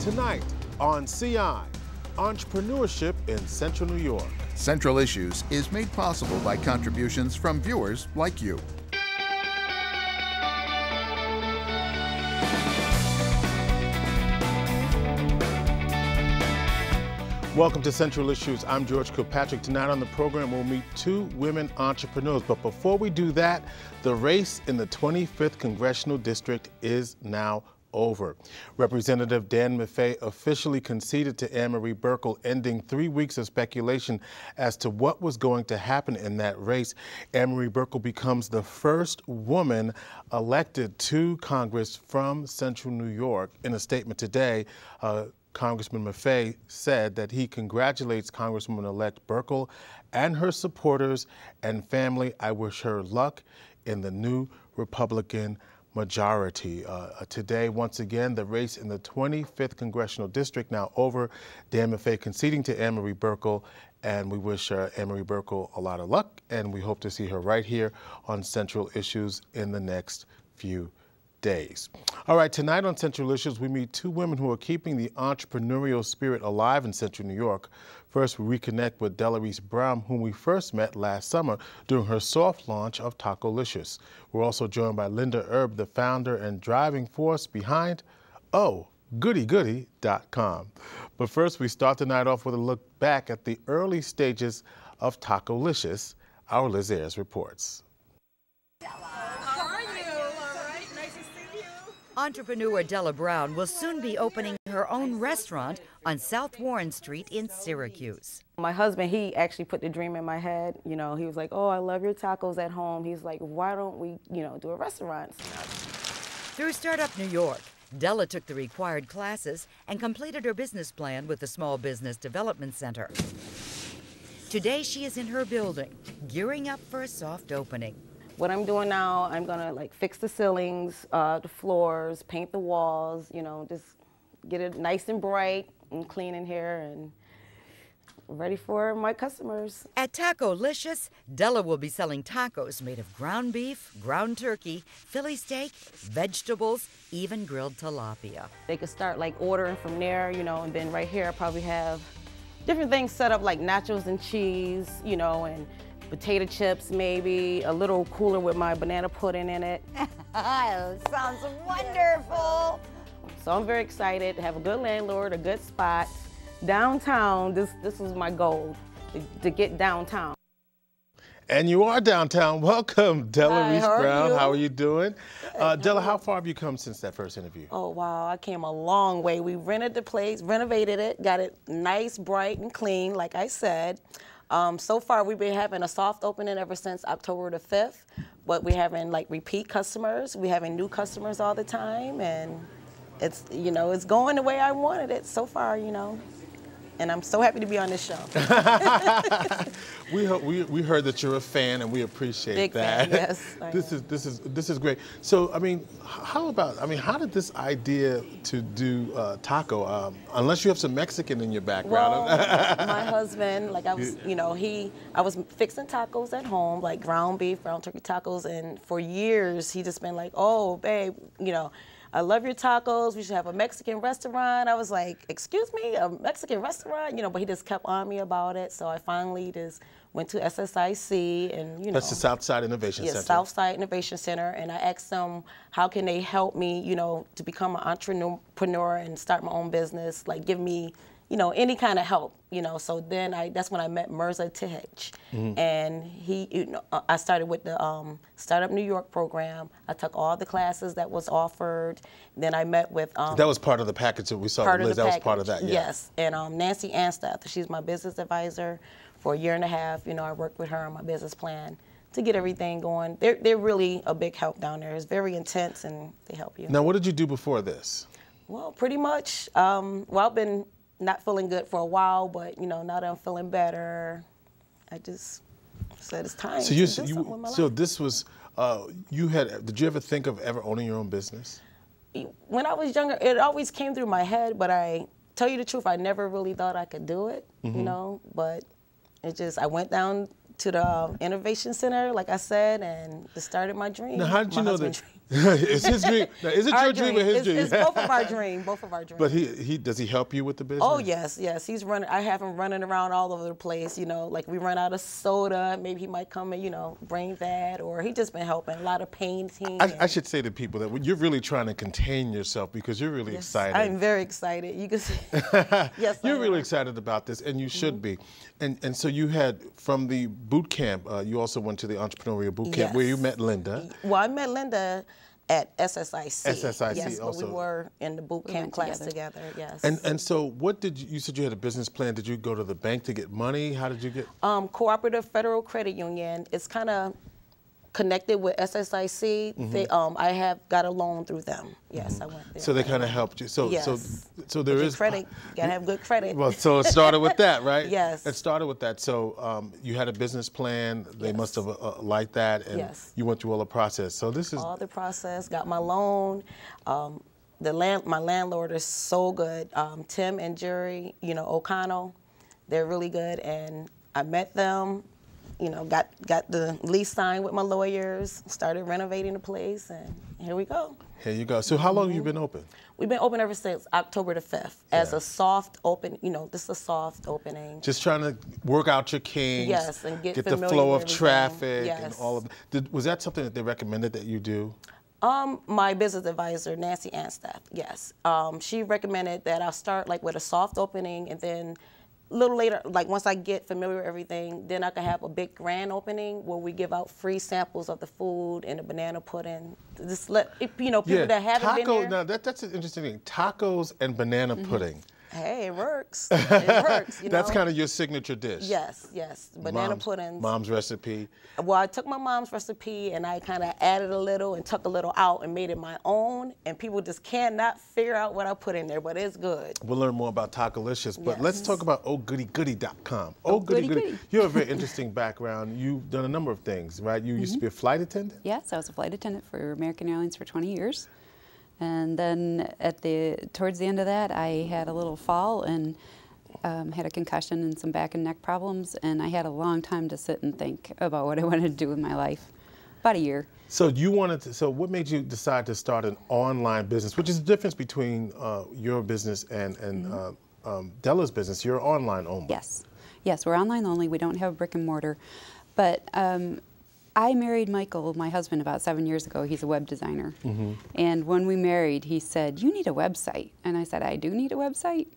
Tonight on CI, entrepreneurship in Central New York. Central Issues is made possible by contributions from viewers like you. Welcome to Central Issues. I'm George Kilpatrick. Tonight on the program, we'll meet two women entrepreneurs. But before we do that, the race in the 25th Congressional District is now over. Representative Dan Maffei officially conceded to Anne-Marie Buerkle, ending 3 weeks of speculation as to what was going to happen in that race. Anne-Marie Buerkle becomes the first woman elected to Congress from Central New York. In a statement today, Congressman Maffei said that he congratulates Congresswoman-elect Buerkle and her supporters and family. I wish her luck in the new Republican majority. Today, once again, the race in the 25th Congressional District now over. Dan Maffei conceding to Anne-Marie Buerkle, and we wish Anne-Marie Buerkle a lot of luck, and we hope to see her right here on Central Issues in the next few days. All right, tonight on Central Issues, we meet two women who are keeping the entrepreneurial spirit alive in Central New York. First, we reconnect with Delarice Brown, whom we first met last summer during her soft launch of Tacolicious. We're also joined by Linda Erb, the founder and driving force behind GoodyGoody.com. But first, we start the night off with a look back at the early stages of Tacolicious. Our Liz Ayers reports. Entrepreneur Della Brown will soon be opening her own restaurant on South Warren Street in Syracuse. My husband, he actually put the dream in my head. You know, he was like, oh, I love your tacos at home. He's like, why don't we, do a restaurant? Through Startup New York, Della took the required classes and completed her business plan with the Small Business Development Center. Today, she is in her building, gearing up for a soft opening. What I'm doing now, I'm gonna fix the ceilings, the floors, paint the walls, just get it nice and bright and clean in here and ready for my customers. At Tacolicious, Della will be selling tacos made of ground beef, ground turkey, Philly steak, vegetables, even grilled tilapia. They could start ordering from there, and then right here I probably have different things set up like nachos and cheese, and potato chips, maybe a little cooler with my banana pudding in it. Sounds wonderful. So I'm very excited to have a good landlord, a good spot. Downtown, this is my goal, to get downtown. And you are downtown. Welcome, Delarice Brown. How are you doing? Della, how far have you come since that first interview? Oh, wow, I came a long way. We rented the place, renovated it, got it nice, bright, and clean, like I said. So far, we've been having a soft opening ever since October the 5th, but we're having repeat customers. We're having new customers all the time, and it's, it's going the way I wanted it so far, and I'm so happy to be on this show. We heard that you're a fan, and we appreciate Big that. Fan, yes. This is great. So, how did this idea to do taco? Unless you have some Mexican in your background. Well, my husband, I was fixing tacos at home, like ground beef, ground turkey tacos, and for years he just been like, oh, babe, I love your tacos. We should have a Mexican restaurant. I was like, excuse me, a Mexican restaurant? But he just kept on me about it. So I finally just went to SSIC and, That's the Southside Innovation Center. Yeah, Southside Innovation Center. And I asked them, how can they help me, to become an entrepreneur and start my own business, give me, any kind of help, So then that's when I met Mirza Tihich. And he, I started with the Startup New York program. I took all the classes that was offered. Then I met with that was part of the package that we saw. Liz, that was part of that. Yeah. Yes, and Nancy Anstath, she's my business advisor for a year and a half. I worked with her on my business plan to get everything going. They're really a big help down there. It's very intense, and they help you. Now, what did you do before this? Well, pretty much. I've been not feeling good for a while, but now that I'm feeling better, I just said it's time to do something with my life. This was, did you ever think of ever owning your own business? When I was younger, it always came through my head, but I tell you the truth, I never really thought I could do it, but I went down to the Innovation Center, like I said, and just started my dream. Now, how did you know that? It's his dream. Now, is it your dream or his dream? It's both of our dream. Both of our dreams. But does he help you with the business? Oh yes, yes. He's running. I have him running around all over the place. You know, like we run out of soda, maybe he might come and bring that, or he just been helping. A lot of painting. I should say to people that you're really trying to contain yourself because you're really excited. I'm very excited. You can see. Yes, you're really excited about this, and you should be. And so you had from the boot camp. You also went to the entrepreneurial boot camp where you met Linda. Well, I met Linda at SSIC. SSIC yes, also. But we were in the boot camp class together. Yes. And so what did you said you had a business plan. Did you go to the bank to get money? How did you get? Cooperative Federal Credit Union. It's kind of connected with SSIC. They, I have got a loan through them. Yes, I went there. So they kind of helped you. So yes. so there is credit. You gotta have good credit. Well, so it started with that, right? Yes. It started with that. So you had a business plan. They must have liked that, and you went through all the process. So this is all the process. Got my loan. My landlord is so good. Tim and Jerry, O'Connell, they're really good, and I met them. Got the lease signed with my lawyers, started renovating the place, and here we go. Here you go. So how long have you been open? We've been open ever since October the 5th as a soft open, this is a soft opening. Just trying to work out your kinks. Yes, and get the flow of everything. traffic yes. and all of that. Was that something that they recommended that you do? My business advisor, Nancy Anstaff, yes. She recommended that I'll start with a soft opening, and then a little later, once I get familiar with everything, then I can have a big grand opening where we give out free samples of the food and the banana pudding. Just let people that haven't been there. Now that's an interesting thing. Tacos and banana pudding. Hey, it works. It works. That's kind of your signature dish. Yes, yes. Banana puddings. Mom's recipe. Well, I took my mom's recipe and I kind of added a little and took a little out and made it my own. And people just cannot figure out what I put in there, but it's good. We'll learn more about Tacolicious, but let's talk about OhGoodieGoodie.com. OhGoodieGoodie. You have a very interesting background. You've done a number of things, right? You used to be a flight attendant? Yes, I was a flight attendant for American Airlines for 20 years. And then towards the end of that, I had a little fall and had a concussion and some back and neck problems, and I had a long time to sit and think about what I wanted to do with my life. About a year. So so what made you decide to start an online business, which is the difference between your business and Della's business? You're online only. Yes. Yes, we're online only. We don't have a brick and mortar. But I married Michael, my husband, about 7 years ago. He's a web designer. And when we married, he said, "You need a website." And I said, "I do need a website."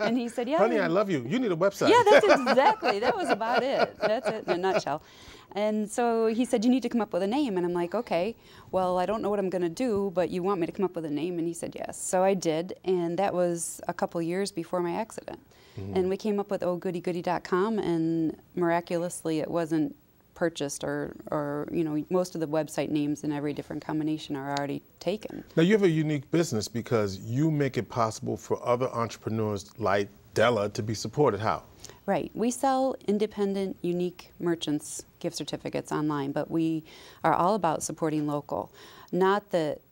And he said, "Yeah." Honey, I love you. You need a website. Yeah, that's exactly. That was about it. That's it in a nutshell. And so he said, "You need to come up with a name." And I'm like, "Okay, well, I don't know what I'm going to do, but you want me to come up with a name?" And he said, "Yes." So I did, and that was a couple years before my accident. And we came up with OhGoodieGoodie.com, and miraculously it wasn't purchased or most of the website names in every different combination are already taken. Now you have a unique business because you make it possible for other entrepreneurs like Della to be supported. How? Right. We sell independent, unique merchants gift certificates online, but we are all about supporting local. Not that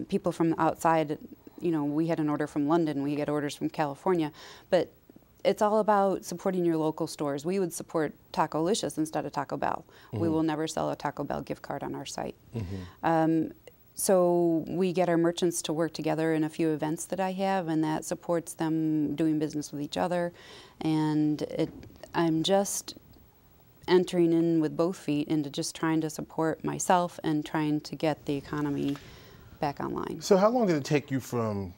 people from outside, we had an order from London, we get orders from California, but it's all about supporting your local stores. We would support Tacolicious instead of Taco Bell. We will never sell a Taco Bell gift card on our site. So we get our merchants to work together in a few events that I have, and that supports them doing business with each other. And I'm just entering in with both feet into just trying to support myself and trying to get the economy back online. So how long did it take you from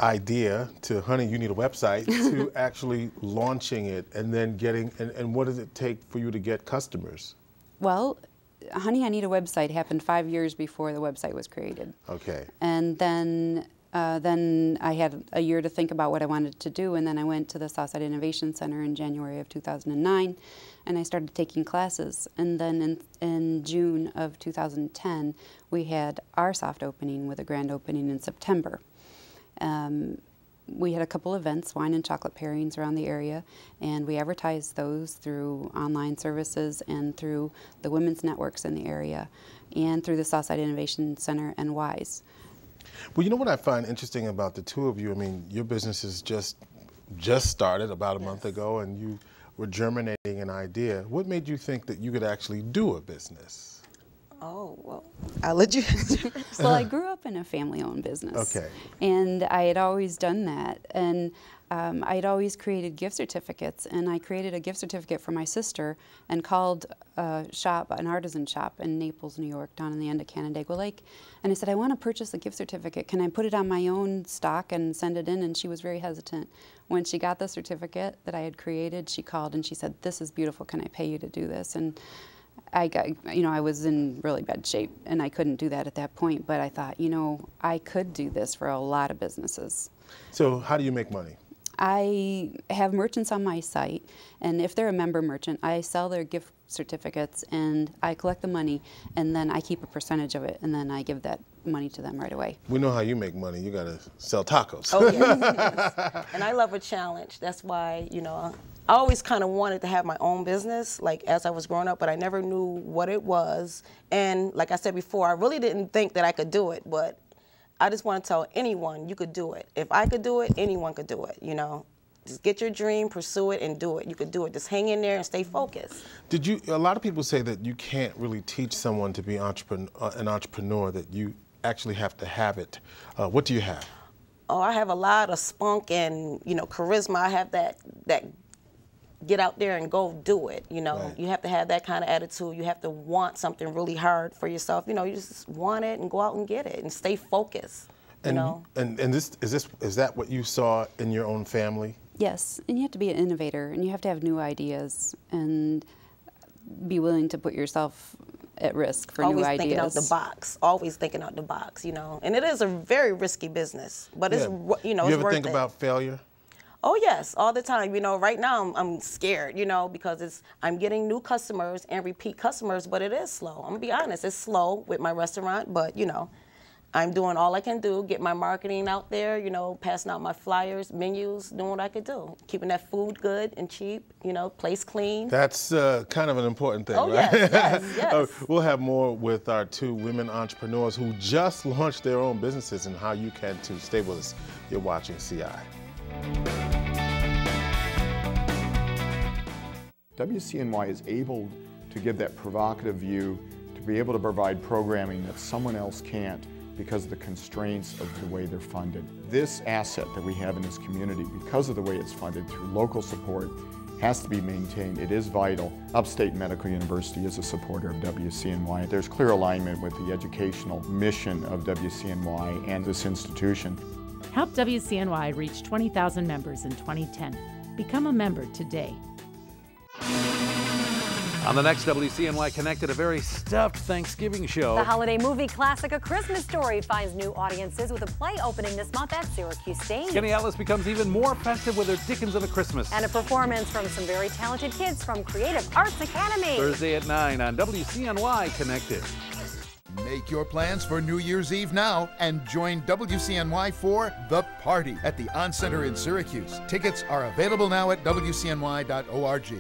idea to, honey, you need a website, to actually launching it and then getting, and what does it take for you to get customers? Well, honey, I need a website happened 5 years before the website was created. Okay. And then I had a year to think about what I wanted to do, and then I went to the Southside Innovation Center in January of 2009, and I started taking classes. And then in June of 2010, we had our soft opening with a grand opening in September. We had a couple events, wine and chocolate pairings around the area, and we advertised those through online services and through the women's networks in the area and through the Southside Innovation Center and WISE. Well, you know what I find interesting about the two of you? I mean, your business is just started about a month ago, and you were germinating an idea. What made you think that you could actually do a business? Oh, well, I'll let you answer. Well, I grew up in a family-owned business. Okay. And I had always done that. And I had always created gift certificates. And I created a gift certificate for my sister and called a shop, an artisan shop in Naples, New York, down in the end of Canandaigua Lake. And I said, I want to purchase a gift certificate. Can I put it on my own stock and send it in? And she was very hesitant. When she got the certificate that I had created, she called and she said, this is beautiful. Can I pay you to do this? And I got, I was in really bad shape and I couldn't do that at that point, but I thought, I could do this for a lot of businesses. So how do you make money? I have merchants on my site, and if they're a member merchant, I sell their gift certificates and I collect the money, and then I keep a percentage of it, and then I give that money to them right away. We know how you make money. You got to sell tacos. Oh, yes, yes. And I love a challenge. That's why, I always kind of wanted to have my own business, like as I was growing up, but I never knew what it was. And like I said before, I really didn't think that I could do it, but I just want to tell anyone you could do it. If I could do it, anyone could do it, Just get your dream, pursue it, and do it. You could do it. Just hang in there and stay focused. A lot of people say that you can't really teach someone to be an entrepreneur, that you actually have to have it. What do you have? Oh, I have a lot of spunk and, charisma. I have that get out there and go do it. Right. You have to have that kind of attitude. You have to want something really hard for yourself. You just want it and go out and get it and stay focused. And is that what you saw in your own family? Yes, and you have to be an innovator, and you have to have new ideas and be willing to put yourself at risk for new ideas. Always thinking out the box. Always thinking out the box. And it is a very risky business, but it's it's You ever worth think it. about failure? Oh yes, all the time. Right now I'm scared, because I'm getting new customers and repeat customers, but it is slow. I'm gonna be honest, it's slow with my restaurant, but I'm doing all I can do, get my marketing out there, passing out my flyers, menus, doing what I could do, keeping that food good and cheap, place clean. That's kind of an important thing, oh, right? Yes. We'll have more with our two women entrepreneurs who just launched their own businesses and how you can too. Stay with us. You're watching CI. WCNY is able to give that provocative view, to be able to provide programming that someone else can't because of the constraints of the way they're funded. This asset that we have in this community, because of the way it's funded through local support, has to be maintained. It is vital. Upstate Medical University is a supporter of WCNY. There's clear alignment with the educational mission of WCNY and this institution. Help WCNY reach 20,000 members in 2010. Become a member today. On the next WCNY Connected, a very stuffed Thanksgiving show. The holiday movie classic A Christmas Story finds new audiences with a play opening this month at Syracuse State. Kenny Ellis becomes even more festive with her Dickens of a Christmas. And a performance from some very talented kids from Creative Arts Academy. Thursday at 9 on WCNY Connected. Make your plans for New Year's Eve now and join WCNY for The Party at the On Center in Syracuse. Tickets are available now at WCNY.org.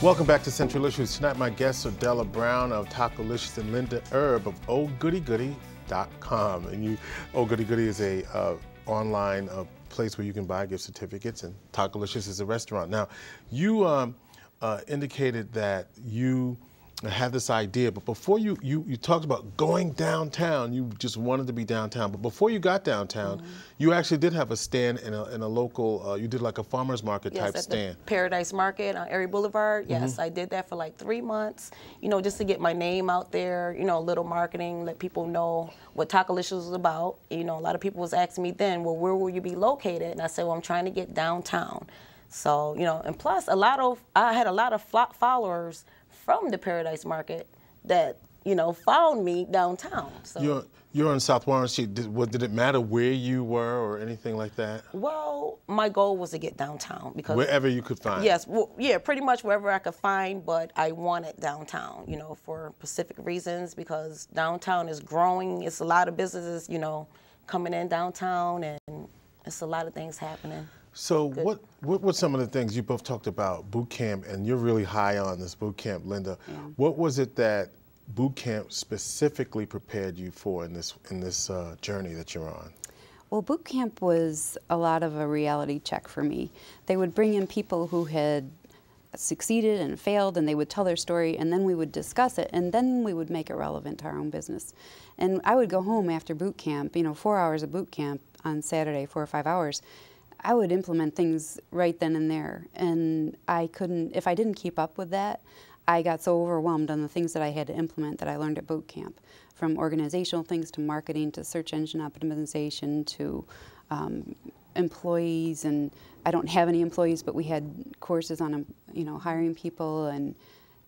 Welcome back to Central Issues. Tonight my guests are Della Brown of Tacolicious and Linda Erb of OhGoodyGoody.com. And Oh Goody Goody is a online place where you can buy gift certificates, and Tacolicious is a restaurant. Now, you indicated that you had this idea, but before you talked about going downtown, you just wanted to be downtown. But before you got downtown, you actually did have a stand in a local, you did like a farmer's market type stand. The Paradise Market on Erie Boulevard. Yes, I did that for like 3 months, just to get my name out there, a little marketing, let people know what Tacolicious was about. A lot of people was asking me then, well, where will you be located? And I said, well, I'm trying to get downtown. So, and plus I had a lot of followers from the Paradise Market that, found me downtown. So you're on South Warren Street. Did it matter where you were or anything like that? Well, my goal was to get downtown because wherever you could find. Yes, pretty much wherever I could find, but I wanted downtown, for specific reasons, because downtown is growing. It's a lot of businesses, coming in downtown, and it's a lot of things happening. So what were some of the things you both talked about, boot camp, and you're really high on this boot camp, Linda. Yeah. What was it that boot camp specifically prepared you for in this journey that you're on? Well, boot camp was a lot of a reality check for me. They would bring in people who had succeeded and failed, and they would tell their story, and then we would discuss it, and then we would make it relevant to our own business. And I would go home after boot camp, 4 hours of boot camp on Saturday, 4 or 5 hours. I would implement things right then and there, and I couldn't, if I didn't keep up with that, I got so overwhelmed on the things that I had to implement that I learned at boot camp, from organizational things to marketing to search engine optimization to employees. And I don't have any employees, but we had courses on hiring people, and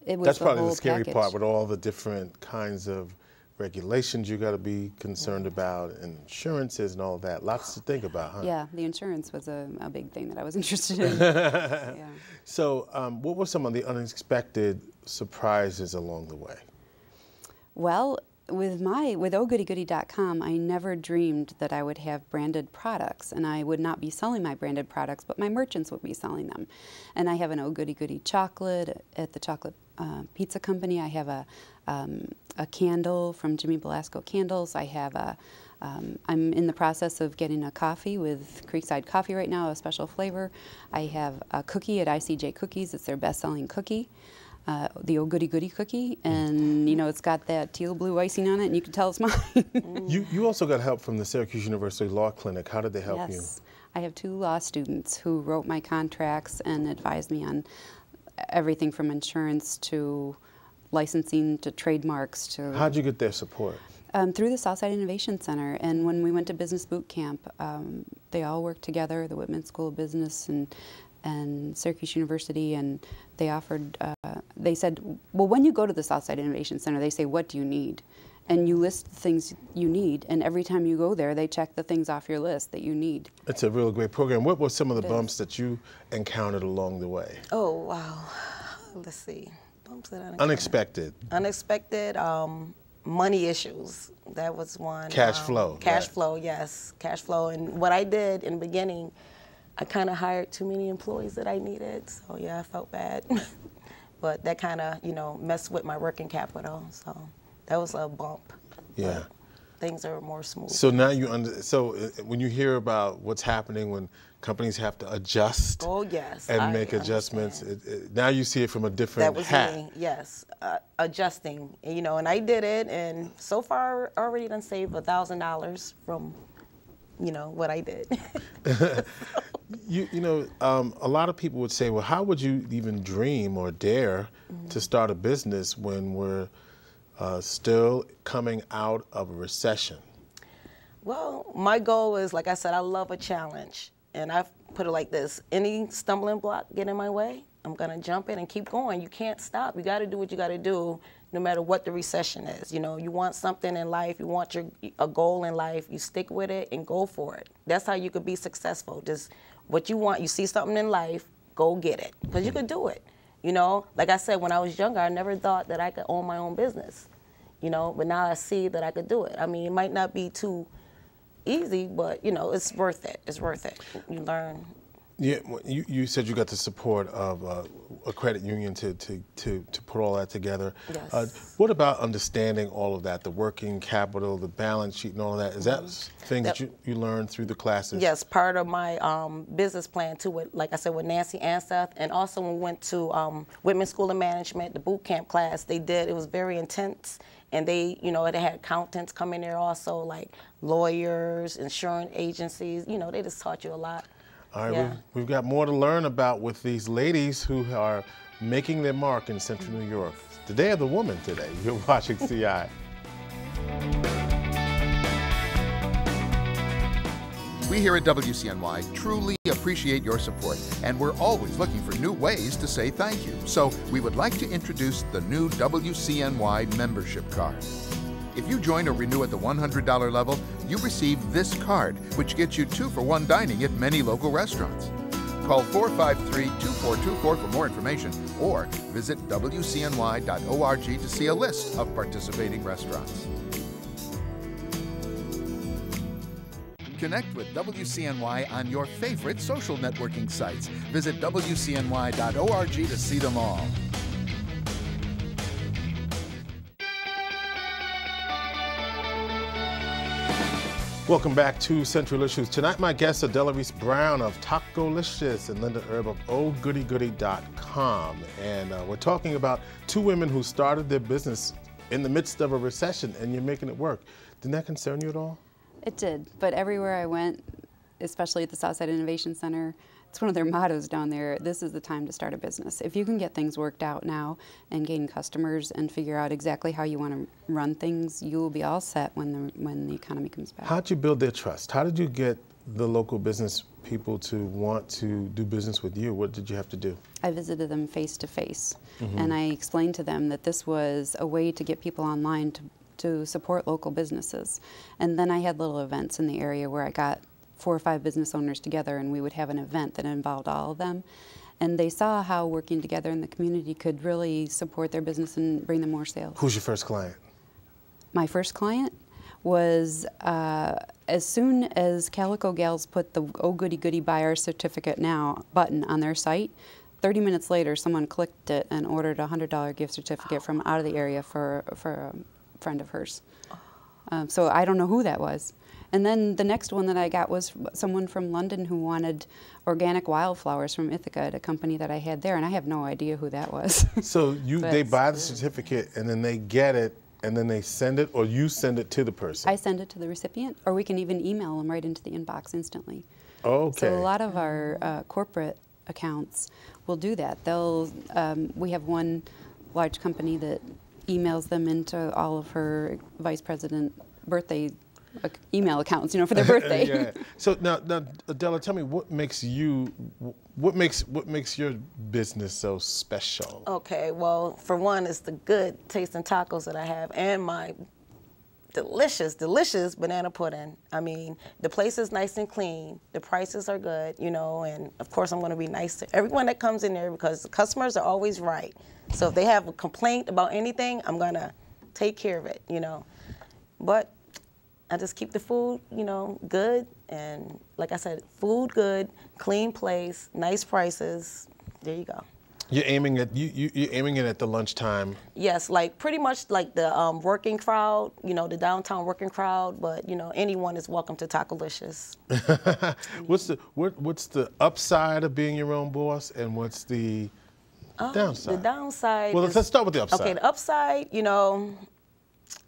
it was That's the probably whole the scary package. part, with all the different kinds of regulations you got to be concerned about, and insurances and all that. Lots to think about, huh? Yeah, the insurance was a big thing that I was interested in. Yeah. So what were some of the unexpected surprises along the way? Well, with OhGoodyGoody.com, I never dreamed that I would have branded products, and I would not be selling my branded products, but my merchants would be selling them. And I have an Oh Goody Goody chocolate at the chocolate pizza company. I have a candle from Jimmy Belasco Candles. I have I'm in the process of getting a coffee with Creekside Coffee right now, a special flavor. I have a cookie at ICJ Cookies. It's their best-selling cookie. The Oh Goody Goody cookie, and it's got that teal blue icing on it, and you can tell it's mine. You also got help from the Syracuse University Law Clinic. How did they help you? Yes, I have 2 law students who wrote my contracts and advised me on everything from insurance to licensing to trademarks to. How'd you get their support? Through the Southside Innovation Center, and when we went to business boot camp, they all worked together, the Whitman School of Business and Syracuse University, and they offered, they said, well, when you go to the Southside Innovation Center, they say, what do you need? And you list the things you need, and every time you go there, they check the things off your list that you need. It's a real great program. What were some of the bumps that you encountered along the way? Oh, wow. Let's see. Bumps that I encountered. Unexpected. Unexpected, money issues. That was one. Cash flow. Cash right. flow, yes. Cash flow. And what I did in the beginning, I kind of hired too many employees that I needed. So, yeah, I felt bad. But that kind of, messed with my working capital. So that was a bump. Yeah. But things are more smooth. So now when you hear about what's happening when companies have to adjust Oh, yes. and I make adjustments, now you see it from a different That was hat. me, yes. Adjusting, and I did it, and so far already done saved $1,000 from, what I did. A lot of people would say, well, how would you even dream or dare to start a business when we're still coming out of a recession? Well, my goal is, like I said, I love a challenge. And I've put it like this: any stumbling block get in my way, I'm gonna jump in and keep going. You can't stop. You gotta do what you gotta do, no matter what the recession is. You want something in life, you want a goal in life, you stick with it and go for it. That's how you could be successful. Just what you want, you see something in life, go get it, because you could do it. Like I said, when I was younger, I never thought that I could own my own business, but now I see that I could do it. I mean, it might not be too easy, but it's worth it. It's worth it. You learn. Yeah, you said you got the support of a credit union to put all that together. Yes. What about understanding all of that, the working capital, the balance sheet, and all of that? Is that things that you learned through the classes? Yes, part of my business plan too. Like I said, with Nancy and Seth, and also when we went to Whitman School of Management, the boot camp class they did. It was very intense. And they, they had accountants come in there also, like lawyers, insurance agencies. They just taught you a lot. All right, we've got more to learn about with these ladies who are making their mark in Central New York. It's the Day of the Woman today. You're watching CI. We here at WCNY truly appreciate your support, and we're always looking for new ways to say thank you. So we would like to introduce the new WCNY membership card. If you join or renew at the $100 level, you receive this card, which gets you 2-for-1 dining at many local restaurants. Call 453-2424 for more information, or visit WCNY.org to see a list of participating restaurants. Connect with WCNY on your favorite social networking sites. Visit WCNY.org to see them all. Welcome back to Central Issues. Tonight my guests are Delarice Brown of Tacolicious and Linda Erb of OhGoodieGoodie.com. And we're talking about two women who started their business in the midst of a recession, and you're making it work. Didn't that concern you at all? It did, but everywhere I went, especially at the Southside Innovation Center, it's one of their mottos down there, this is the time to start a business. If you can get things worked out now and gain customers and figure out exactly how you want to run things, you will be all set when the economy comes back. How did you build their trust? How did you get the local business people to want to do business with you? What did you have to do? I visited them face to face, and I explained to them that this was a way to get people online to support local businesses. And then I had little events in the area where I got 4 or 5 business owners together, and we would have an event that involved all of them. And they saw how working together in the community could really support their business and bring them more sales. Who's your first client? My first client was as soon as Calico Gals put the Oh Goody Goody Buy Our Certificate Now button on their site, 30 minutes later someone clicked it and ordered a $100 gift certificate from out of the area for a friend of hers. So I don't know who that was. And then the next one that I got was someone from London who wanted organic wildflowers from Ithaca at a company that I had there, and I have no idea who that was. So they buy the certificate and then they get it and then they send it, or you send it to the person? I send it to the recipient, or we can even email them right into the inbox instantly. Okay. So a lot of our corporate accounts will do that. We have one large company that emails them into all of her vice president birthday email accounts, for their birthday. Yeah. So now, Adela, tell me what makes your business so special? Okay, well, for one, it's the good tasting tacos that I have and my delicious banana pudding. I mean, the place is nice and clean. The prices are good, and of course I'm going to be nice to everyone that comes in there because the customers are always right. So if they have a complaint about anything, I'm going to take care of it, But I just keep the food, good, and like I said, food good, clean place, nice prices. There you go. You're aiming at you're aiming it at the lunchtime. Yes, like pretty much like the working crowd, the downtown working crowd. But anyone is welcome to Tacolicious. What's the upside of being your own boss, and what's the downside? The downside. Well, let's start with the upside. Okay, the upside,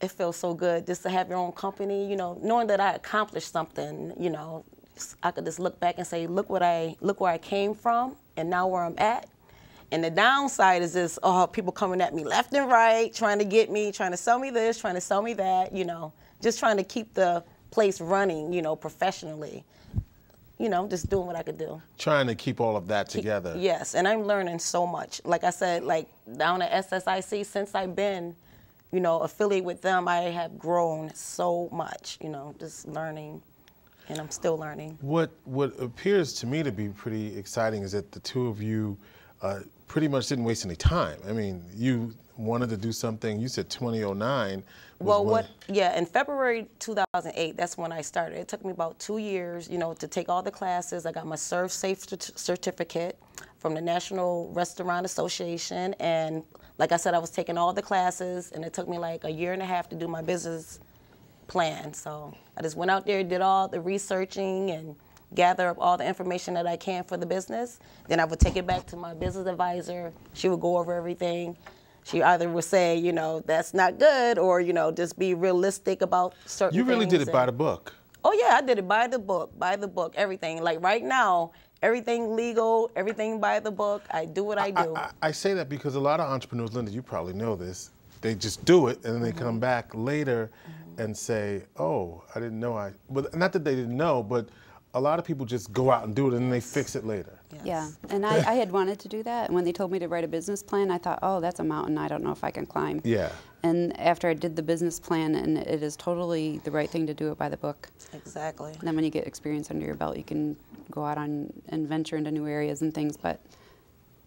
it feels so good just to have your own company, knowing that I accomplished something, I could just look back and say, look where I came from and now where I'm at. And the downside is this, people coming at me left and right, trying to get me, trying to sell me this, trying to sell me that, just trying to keep the place running, professionally. Just doing what I could do. Trying to keep all of that together. Yes, and I'm learning so much. Like I said, like down at SSIC, since I've been affiliate with them, I have grown so much, just learning, and I'm still learning. What appears to me to be pretty exciting is that the two of you pretty much didn't waste any time. I mean, you wanted to do something, you said 2009. In February 2008, that's when I started. It took me about 2 years, to take all the classes. I got my Serve Safe certificate from the National Restaurant Association, and like I said, I was taking all the classes, and it took me like 1.5 years to do my business plan. So I just went out there, did all the researching, and gather up all the information that I can for the business. Then I would take it back to my business advisor. She would go over everything. She either would say, that's not good, or, just be realistic about certain things. You really did it by the book. Oh, yeah, I did it by the book, everything. Like right now, everything legal, everything by the book. I do what I do. I say that because a lot of entrepreneurs, Linda, you probably know this, they just do it and then they come back later and say, oh, I didn't know well, not that they didn't know, but a lot of people just go out and do it and then they fix it later. Yes. Yeah, and I had wanted to do that, and when they told me to write a business plan, I thought, oh, that's a mountain I don't know if I can climb. Yeah. And after I did the business plan, and it is totally the right thing to do it by the book. Exactly. And then when you get experience under your belt, you can go out and venture into new areas and things, but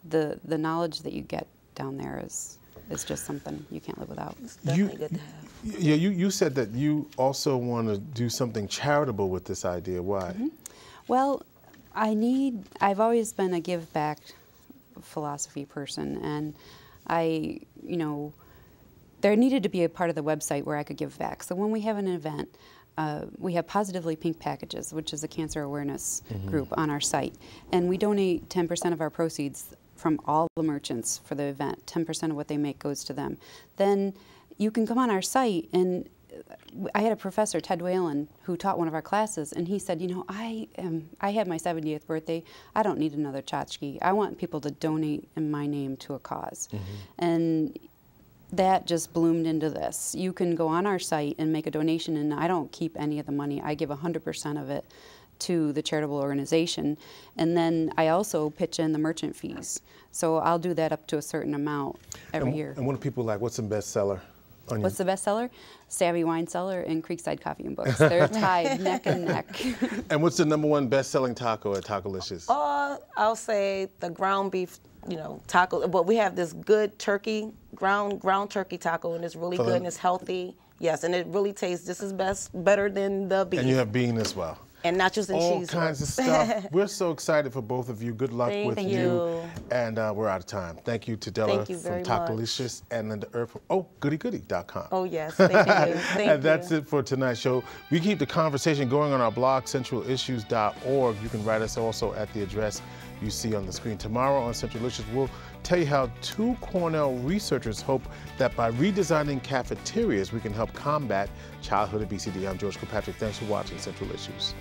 the knowledge that you get down there is just something you can't live without. It's definitely good to have. Yeah, you said that you also want to do something charitable with this idea. Why? Mm-hmm. Well, I've always been a give back philosophy person, and there needed to be a part of the website where I could give back. So when we have an event, we have Positively Pink Packages, which is a cancer awareness group on our site. And we donate 10% of our proceeds from all the merchants for the event. 10% of what they make goes to them. Then you can come on our site, and I had a professor, Ted Whalen, who taught one of our classes, and he said, you know, I had my 70th birthday. I don't need another tchotchke. I want people to donate in my name to a cause. And that just bloomed into this. You can go on our site and make a donation, and I don't keep any of the money. I give 100% of it to the charitable organization, and then I also pitch in the merchant fees. So I'll do that up to a certain amount every year. And what do people like? What's the bestseller? What's the bestseller? Savvy Wine Cellar and Creekside Coffee and Books. They're tied neck and neck. And what's the #1 best-selling taco at Tacolicious? I'll say the ground beef, you know, taco. But we have this good turkey, ground turkey taco, and it's really good and it's healthy. Yes, and it really tastes just as better than the beef. And you have bean as well. And nachos and all cheese. All kinds of stuff. We're so excited for both of you. Good luck with you. And we're out of time. Thank you to Della from Tacolicious and Linda Earp from goodiegoodie.com. Oh, yes. Thank you. Thank and that's it for tonight's show. We keep the conversation going on our blog, centralissues.org. You can write us also at the address you see on the screen. Tomorrow on Centralicious, we'll tell you how 2 Cornell researchers hope that by redesigning cafeterias, we can help combat childhood obesity. I'm George Kilpatrick. Thanks for watching Central Issues.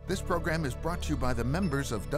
This program is brought to you by the members of